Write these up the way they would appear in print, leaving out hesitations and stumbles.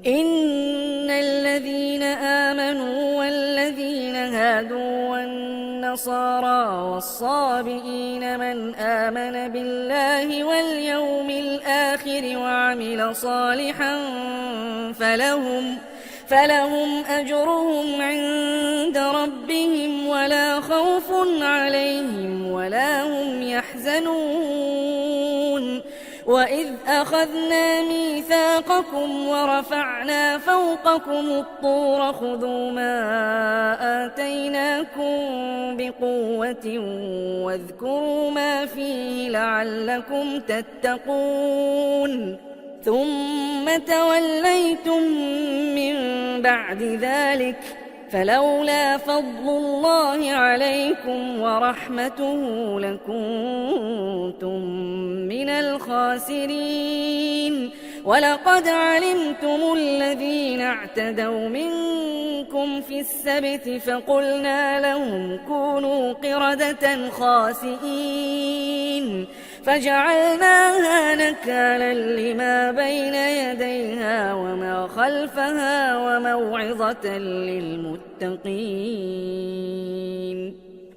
إن الذين آمنوا والذين هادوا والنصارى والصابئين من آمن بالله واليوم الآخر وعمل صالحا فلهم أجرهم عند ربهم ولا خوف عليهم ولا هم يحزنون. وإذ أخذنا ميثاقكم ورفعنا فوقكم الطور خذوا ما آتيناكم بقوة واذكروا ما فيه لعلكم تتقون. ثم توليتم من بعد ذلك فلولا فضل الله عليكم ورحمته لكنتم من الخاسرين. ولقد علمتم الذين اعتدوا منكم في السبت فقلنا لهم كونوا قردة خاسئين فجعلناها نكالا لما بين يديها وما خلفها وموعظة للمتقين.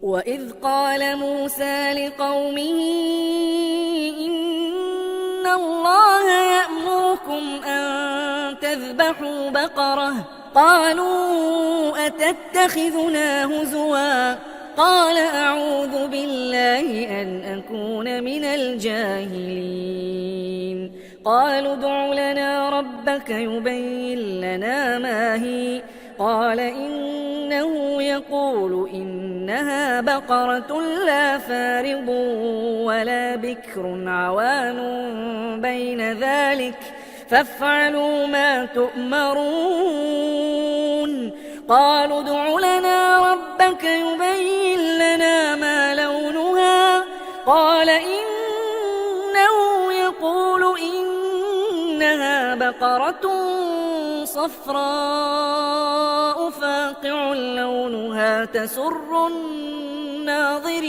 وإذ قال موسى لقومه إن الله يأمركم أن تذبحوا بقرة قالوا أتتخذنا هزوا قال أعوذ بالله أن أكون من الجاهلين. قالوا ادع لنا ربك يبين لنا ما هي قال إنه يقول إنها بقرة لا فارض ولا بكر عوان بين ذلك فافعلوا ما تؤمرون. قالوا ادع لنا ربك يبين لنا ما لونها قال إنه يقول إنها بقرة صفراء فاقع لونها تسر الناظرين.